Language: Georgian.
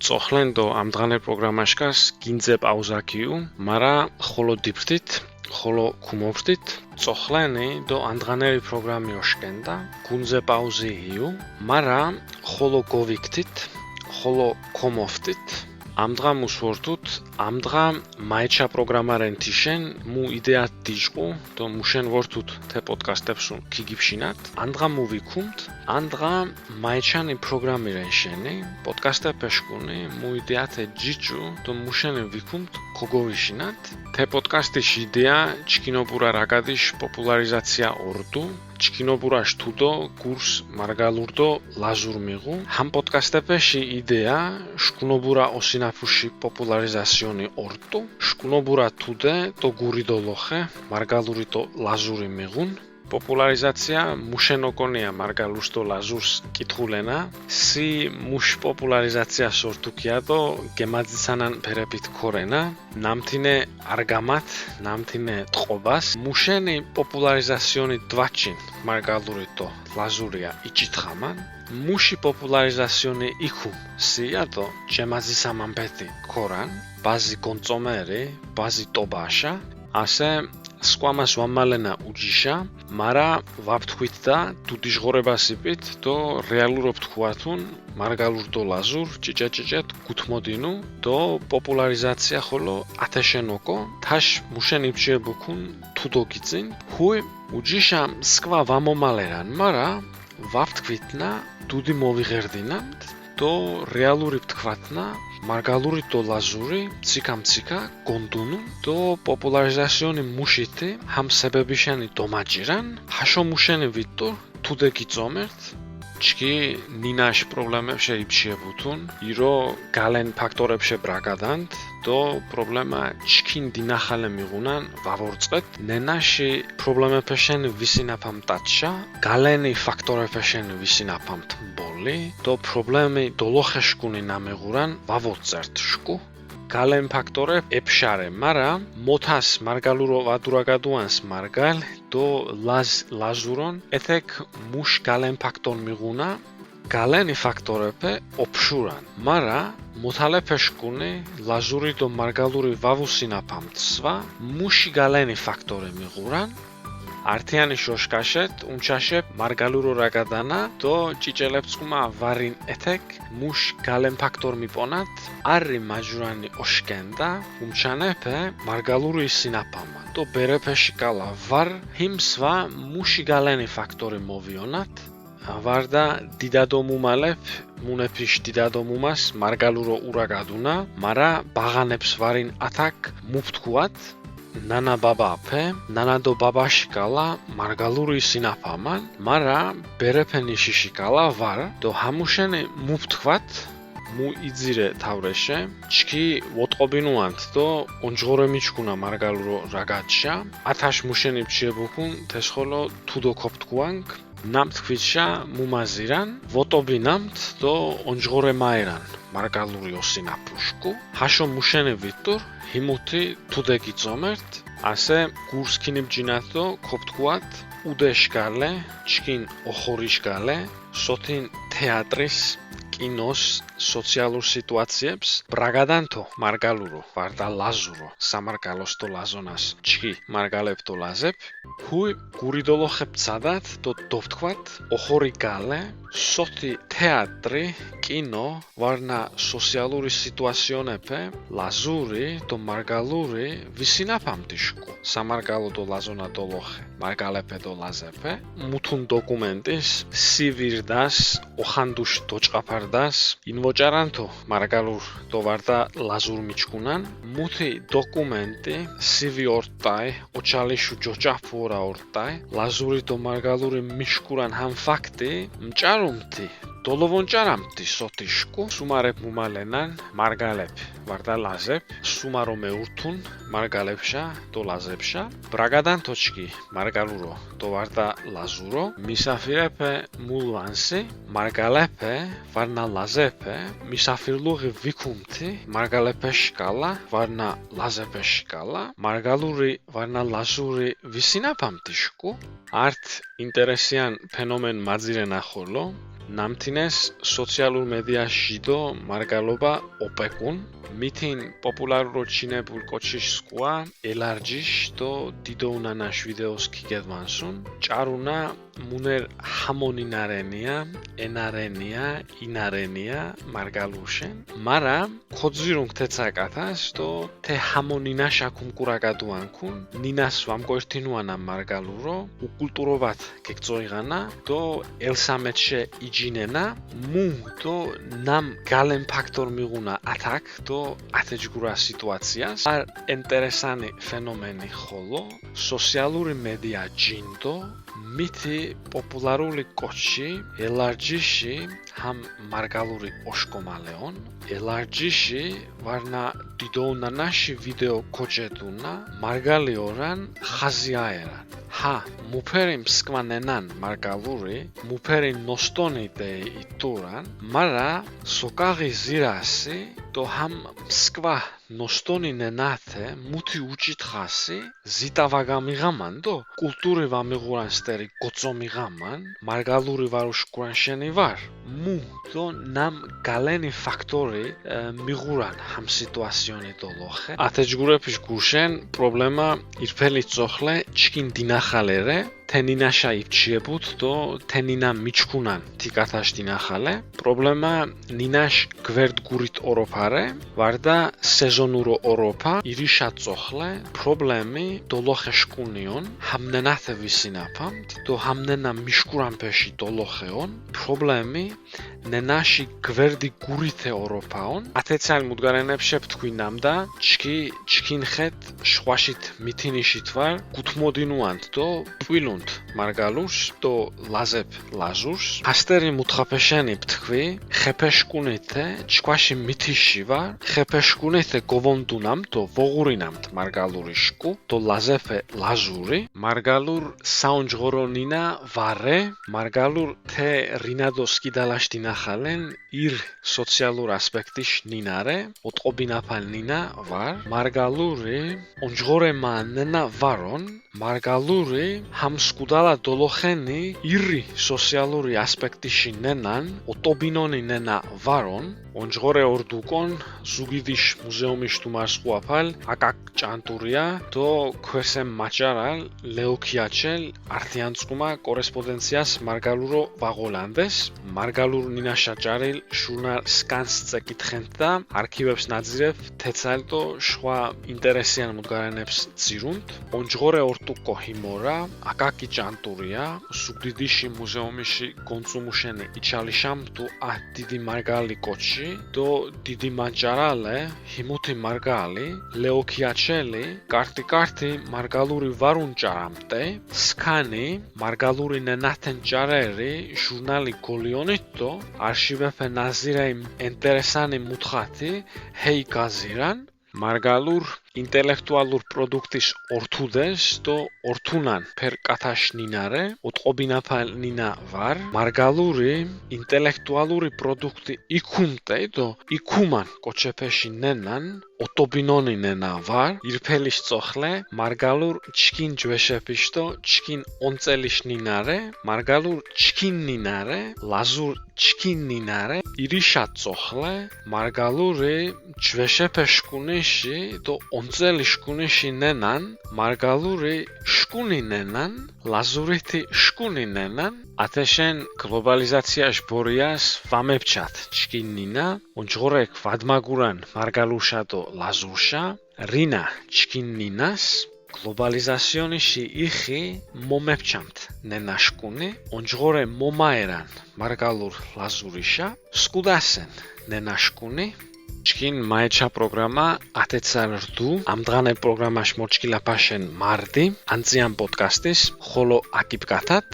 წოხლენდო ამ დღანერ პროგრამაშკას გინძე პაუზაკიუ, მარა ხოლო დიფრთით, ხოლო ქუმოვრთით, წოხლენი დო ამ დღანერი პროგრამი ოშკენდა, გუნძე პაუზიიუ, მარა ხოლო გოვიქთით, ხოლო ქომოვთით, ამ დღა მუსვორთუთ, ამ დღა მაიჩა პროგრამარენთიშენ მუ იდეათ დიჟყუ, დო მუშენ ვორთუთ თე პოდკასტებსუ ქიგიფშინათ, ამ დღა მუვიქუმთ, ამ დღა მაიჩანი პროგრამირენშენი, პოდკასტებეშკუნი მუ იდეათე ჯიჭუ, დო მუშენი ვიქუმთ ქოგოვიშინათ, თე პოდკასტიშ იდეა ჩკინოპურა რაგადიშ პოპულარიზაცია ორდუ, ჩკინოპურაშ თუდო კურს მარგალურდო ლაზურ მიღუ, ჰამ პოდკასტებეში იდეა შკუნობურა ოსინაფუში პოპულარიზაციონი ორდუ, შკუნობურა თუდე დო გურიდოლოხე მარგალური დო ლაზური მიღუნ, პოპულარიზაცია მუშენოკონია მარგალურს დო ლაზურს კითხულენა, სი მუშ პოპულარიზაცია სორთუკია დო გემაძიცანან ფერებით ქორენა, ნამთინე არგამათ, ნამთინე ტყობას, მუშენი პოპულარიზაციონი დვაჩინ მარგალური დო ლაზურია იჭითხამან, მუში პოპულარიზაციონი იქუ სია დო ჯემაძიცამან პეთი ქორან, ბაზი კონწომერი, ბაზი ტობაშა, ასე სკვამას ვამალენა უჯიშა, მარა ვაფთქვით და დუდიჟღორებასიპით დო რეალურობ თქვათუნ მარგალურ დო ლაზურ ჭიჭეჭეჭეთ გუთმოდინუ დო პოპულარიზაცია ხოლო ათეშენოკო თაშ მუშენ იბჭებუქუნ თუდო გიწინ ჰუი უჯიშა სკვა ვამომალერან მარა ვაფთქვითნა დუდი მოვიღერდინამთ დო რეალური ვთქვათნა მარგალური დო ლაზური ციკა გონდუნუ დო პოპულარიზაციონი მუშითი ჰამ სებებიშენი დომაჭირან ჰაშო მუშენი ვიტო თუდე გიწომერთ ჩკი ნინაშ პრობლემებში იბჩიებუთუნ ირო გალენ ფაქტორებში ბრაგადანთ დო პრობლემა ჩკინ დინახალე მიღუნან ვავორწყეთ ნენაში პრობლემებში ვისინაფამ ტაჩა გალენი ფაქტორებში ვისინაფამ თბოლი დო პრობლემი დოლოხეშკუნი ნამეღურან ვავორწერთ შკუ გალენ ფაქტორე ეფშარე მარა მოთას მარგალურო ვადურაგადუანს მარგალ დო ლაზურონ ეთეკ მუშ გალენ ფაქტორ მიღუნა გალენი ფაქტორეფე ოფშურან მარა მოთალეფეშკუნი ლაზური დო მარგალური ვავუსინაფამ ცვა მუში გალენი ფაქტორე მიღურან ართიანი შოშკაშეთ უნჩაშებ მარგალურო რაგადანა დო ჭიჭელებწყუმა ვარინ ეთეკ მუშ გალენ ფაქტორ მიპონათ არი მაჟურანი ოშკენდა უნჩანეფე მარგალური სინაფამა დო ბერეფეში კალა ვარ ჰიმსვა მუში გალენი ფაქტორი მოვიონათ ვარდა დიდადომუმალებ მუნეფიშ დიდადომუმას მარგალურო ურაგადუნა მარა ბაღანებს ვარინ ათაკ მუფთქუათ ნანა ბაბაფე, ნანადო ბაბაშიკალა მარგალური სინაფამან, მარა ბერეფენიშიშიკალა ვარ, დო ჰამუშენი მუფთქვათ, მუ იძირე თავრეშე, ჩკი ვოტყობინუანთ დო ონჯღორემიჩკუნა მარგალურო რაგადშა, ათაშ მუშენი ბჩიებუქუნ თესხოლო თუდო ქოფთქუანკ, ნამთქვიშა მუმაზირან, ვოტობინამთ დო ონჯღორე მაერან, მარგალური ოსინაფუშკუ, ჰაშო მუშენი ვიტურ, ჰიმუთი თუდე გიწომერთ, ასე გურსქინი ბჯინათ დო ქოფთქუათ, უდეშკალე, ჩკინ ოხორიშკალე, სოთინ თეატრის, კინოს, სოციალურ სიტუაციებს, ბრაგადანთო მარგალურო, ვარდა ლაზურო, სამარგალოს დო ლაზონას, ჩკი მარგალებ დო ლაზებ, ჰუი გურიდოლოხებ ცადათ დო დოვთქვათ, ოხორი გალე, სოთი თეატრი, კინო, ვარნა სოციალური სიტუაციონეფე, ლაზური დო მარგალური ვისინაფამტიშკუ, სამარგალო დო ლაზონა დოლოხე, მარგალეფე დო ლაზეფე, მუთუნ დოკუმენტის, სივირდას, ოხანდუშ დოჭყაფარდას, ინვოჭარანთო მარგალურ დო ვარდა ლაზურ მიჩკუნან, მუთი დოკუმენტი, სივი ორტაი, ოჩალიშუ ჯოჭაფურა ორტაი, ლაზური დო მარგალური მიშკურან ჰამ ფაქტი, მჭარუმთი, დოლოვონჭარამთი სოთიშკუ, სუმარებ მუმალენან, მარგალებ, ვარდა ლაზებ, სუმარო მეურთუნ, მარგალებშა, დო ლაზებშა, ბრაგადანთოჩკი, მარგალურო, დო ვარდა ლაზურო, მისაფირეფე მულვანსი, მარგალეფე, ვარნა ლაზეფე, მისაფირლუღი ვიქუმთი, მარგალეფეშკალა, ვარნა ლაზეფეშკალა, მარგალური, ვარნა ლაზური ვისინაფამთიშკუ, არტ ინტერესიან ფენომენ მაძირენ ახოლო, ნამთინეს სოციალურ მედიაში დო მარგალობა ოპეკუნ მითინ პოპულარულო ჩინებულ კოჩიშ სკუა ელარჯიშ დო დიდოუნანაშ ვიდეოს ქიგედვანსუნ ჭარუნა მუნერ ჰამონინარენია ენარენია ინარენია მარგალუშენ მარა ქოძირუნ თეცაკათას დო თე ჰამონინაშა კუმკურაგადუანკუნ ნინას ვამკოერთინუანა მარგალურო უკულტურობათ გეკწოიღანა დო ელსამეთშე იჯინენა მუ დო ნამ გალენ ფაქტორ მიღუნა ათაკ დო ათეჯგურა სიტუაციას არ ინტერესანი ფენომენი ხოლო სოციალური მედია ჯინდო მითი პოპულარული კოჩი ელარჯიში ჰამ მარგალური ოშკომალეონ ელარჯიში ვარნა დიდოუნანაში ვიდეო კოჩედუნა მარგალიორან ხაზიაერან ჰა მუფერი მსკვანენან მარგალური მუფერი ნოსტონი დე იტურან მარა სოკაღი ზირასი დო ჰამ მსკვა ნოსტონი ნენათე მუთი უჭითხასი ზიტავაგამიღამან დო კულტური ვამიღურან სტერი გოწომიღამან მარგალური ვარუშკურანშენი ვარ მუ დო ნამ გალენი ფაქტორი მიღურან ჰამ სიტუაციონი დო ლოხე ათეჯგურეფიშ გუშენ პრობლემა ირფელი წოხლე ჩკინ დინახალერე თენინაშა იფჩიებუთ დო თენინა მიჩქუნან თიკათაშ დინახალე პრობლემა ნინაშ გვერდგურით ოროფარე ვარდა სეზონურო ოროფა ირიშა წოხლე პრობლემი დოლოხეშკუნიონ ჰამნენათე ვისინაფამ დო ჰამნენა მიშკურანფეში დოლოხეონ პრობლემი ნენაში გვერდი გურითე ოროფაონ ათეცალ მუდგარენებშებ თქვინამდა ჩკინხეთ შვაშით მითინიშით ვარ გუთმოდინუანთ დო პვილუნ მარგალუშ დო ლაზებ ლაზურს ასტერი მუთხაფეშენი ფთქვი ხეფეშკუნეთე ჩკვაში მითიში ვარ ხეფეშკუნეთე გოვონდუნამ დო ვოღურინამთ მარგალურიშკუ დო ლაზეფე ლაზური მარგალურ საუნჯღორონინა ვარე მარგალურ თე რინადოს კიდალაშ დინახალენ ირ სოციალურ ასპექტიშ ნინარე ოტყობინაფალ ნინა ვარ მარგალური ონჯღორემა ნენა ვარონ მარგალური ჰამსკუდალა დოლოხენი ირი სოციალური ასპექტიში ნენან ოტობინონი ნენა ვარონ ონჯღორე ორდუკონ ზუგიდიშ მუზეუმიშ თუმარსყუაფალ აკაკ ჭანტურია დო ქვესემ მაჭარალ ლეოქიაჩელ ართიანწყუმა კორესპონდენციას მარგალურო ვაღოლანდეს მარგალურ ნინაშაჭარილ ჟურნალ სკანს წეკითხენდა არქივებს ნაძირებ თეცალტო შვა ინტერესიან მუდგარენებს ძირუნთ ონჯღორე ორტუკო ჰიმორა აკაკი ჭანტურია ზუგდიდიში მუზეუმიში გონწუმუშენი იჩალიშამ თუ დიდი მარგალი კოჩი დო დიდი მაჭარალე ჰიმუთი მარგალი ლეოქიაჩელი კარტი მარგალური ვარუნჭარამტე სკანი მარგალური ნენათენ ჭარერი ჟურნალი გოლიონიტო არშივეფე ნაზირეიმ ინტერესანი მუთხათი ჰეი გაზირან მარგალურ ინტელექტუალურ პროდუქტის ორთუდეს დო ორთუნან ფერ კათაშ ნინარე ოტყობინაფალ ნინა ვარ მარგალური ინტელექტუალური პროდუქტი იქუმტე დო იქუმან კოჩეფეში ნენან ოტობინონი ნენა ვარ ირფელის წოხლე მარგალურ ჩკინ ჯვეშეფიშ დო ჩკინ ონწელის ნინარე მარგალურ ჩკინ ნინარე ლაზურ ჩკინ ნინარე ირიშა წოხლე მარგალური ჯვეშეფეშკუნიში დო ონწელი შკუნიში ნენან მარგალური შკუნი ნენან ლაზურითი შკუნი ნენან ათეშენ გლობალიზაციაშ ბორიას ვამებჩათ ჩკინნინა ონჯღორეკ ვადმაგურან მარგალუშა დო ლაზურშა რინა ჩკინნინას გლობალიზაციონიში იხი მომებჩამთ ნენაშკუნი ონჯღორე მომაერან მარგალურ ლაზურიშა სკუდასენ ნენაშკუნი ჩკინ მაეჩა პროგრამა ათეცალ რდუ ამდღანე პროგრამაშ მოჩკილაფაშენ მარდი ანწიან პოდკასტის ხოლო აკიპკათათ